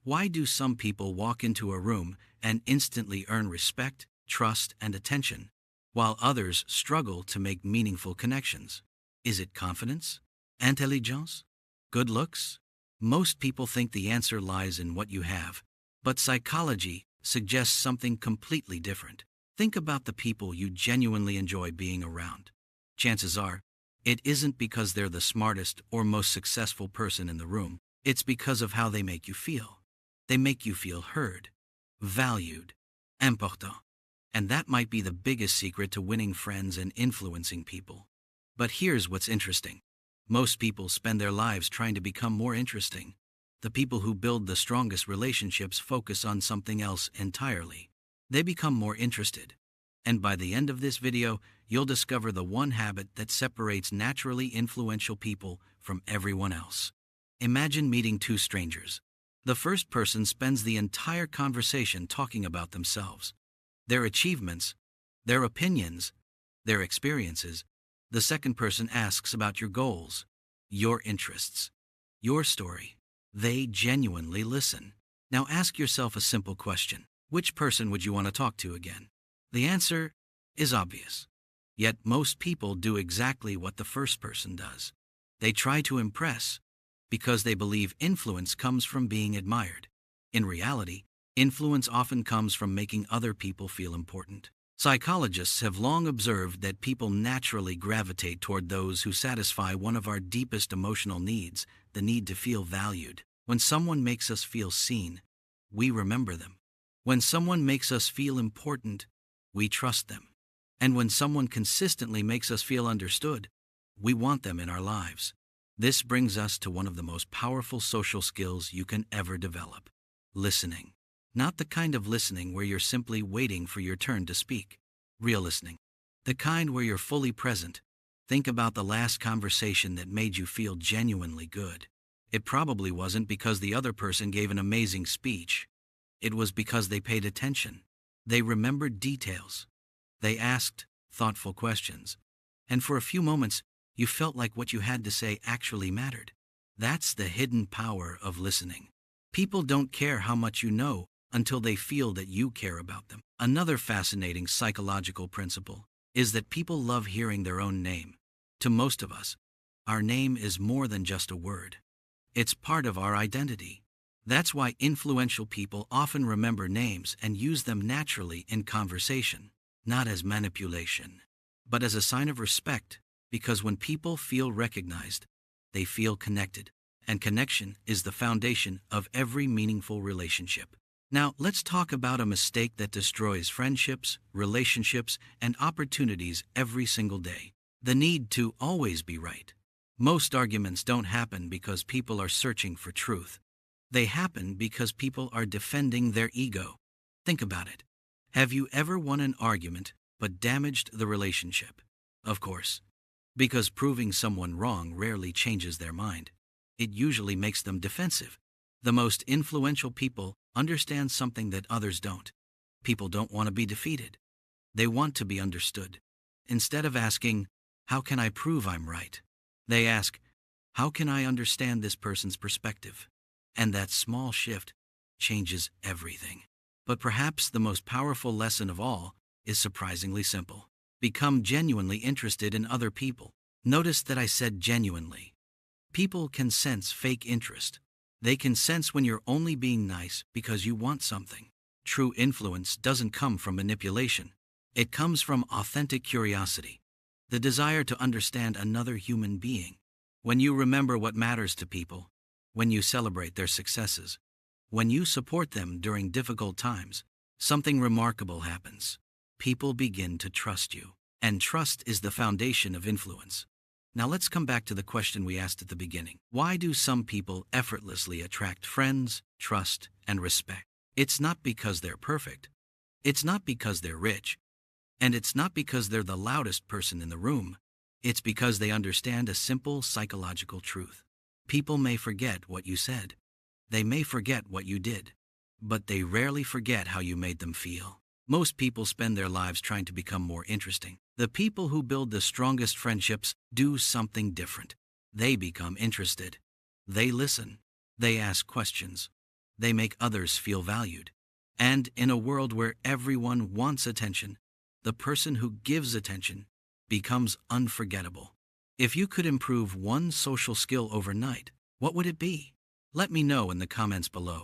Why do some people walk into a room and instantly earn respect, trust, and attention, while others struggle to make meaningful connections? Is it confidence? Intelligence? Good looks? Most people think the answer lies in what you have, but psychology suggests something completely different. Think about the people you genuinely enjoy being around. Chances are, it isn't because they're the smartest or most successful person in the room. It's because of how they make you feel. They make you feel heard, valued, important. And that might be the biggest secret to winning friends and influencing people. But here's what's interesting. Most people spend their lives trying to become more interesting. The people who build the strongest relationships focus on something else entirely. They become more interested. And by the end of this video, you'll discover the one habit that separates naturally influential people from everyone else. Imagine meeting two strangers. The first person spends the entire conversation talking about themselves, their achievements, their opinions, their experiences. The second person asks about your goals, your interests, your story. They genuinely listen. Now ask yourself a simple question. Which person would you want to talk to again? The answer is obvious. Yet most people do exactly what the first person does. They try to impress because they believe influence comes from being admired. In reality, influence often comes from making other people feel important. Psychologists have long observed that people naturally gravitate toward those who satisfy one of our deepest emotional needs, the need to feel valued. When someone makes us feel seen, we remember them. When someone makes us feel important, we trust them. And when someone consistently makes us feel understood, we want them in our lives. This brings us to one of the most powerful social skills you can ever develop: listening. Not the kind of listening where you're simply waiting for your turn to speak. Real listening. The kind where you're fully present. Think about the last conversation that made you feel genuinely good. It probably wasn't because the other person gave an amazing speech. It was because they paid attention. They remembered details. They asked thoughtful questions. And for a few moments, you felt like what you had to say actually mattered. That's the hidden power of listening. People don't care how much you know until they feel that you care about them. Another fascinating psychological principle is that people love hearing their own name. To most of us, our name is more than just a word. It's part of our identity. That's why influential people often remember names and use them naturally in conversation, not as manipulation, but as a sign of respect, because when people feel recognized, they feel connected, and connection is the foundation of every meaningful relationship. Now, let's talk about a mistake that destroys friendships, relationships, and opportunities every single day: the need to always be right. Most arguments don't happen because people are searching for truth. They happen because people are defending their ego. Think about it. Have you ever won an argument but damaged the relationship? Of course. Because proving someone wrong rarely changes their mind. It usually makes them defensive. The most influential people understand something that others don't. People don't want to be defeated. They want to be understood. Instead of asking, "How can I prove I'm right?" they ask, "How can I understand this person's perspective?" And that small shift changes everything. But perhaps the most powerful lesson of all is surprisingly simple. Become genuinely interested in other people. Notice that I said genuinely. People can sense fake interest. They can sense when you're only being nice because you want something. True influence doesn't come from manipulation. It comes from authentic curiosity, the desire to understand another human being. When you remember what matters to people, when you celebrate their successes, when you support them during difficult times, something remarkable happens. People begin to trust you. And trust is the foundation of influence. Now let's come back to the question we asked at the beginning. Why do some people effortlessly attract friends, trust, and respect? It's not because they're perfect. It's not because they're rich. And it's not because they're the loudest person in the room. It's because they understand a simple psychological truth. People may forget what you said. They may forget what you did. But they rarely forget how you made them feel. Most people spend their lives trying to become more interesting. The people who build the strongest friendships do something different. They become interested. They listen. They ask questions. they make others feel valued. And in a world where everyone wants attention, the person who gives attention becomes unforgettable. If you could improve one social skill overnight, what would it be? Let me know in the comments below.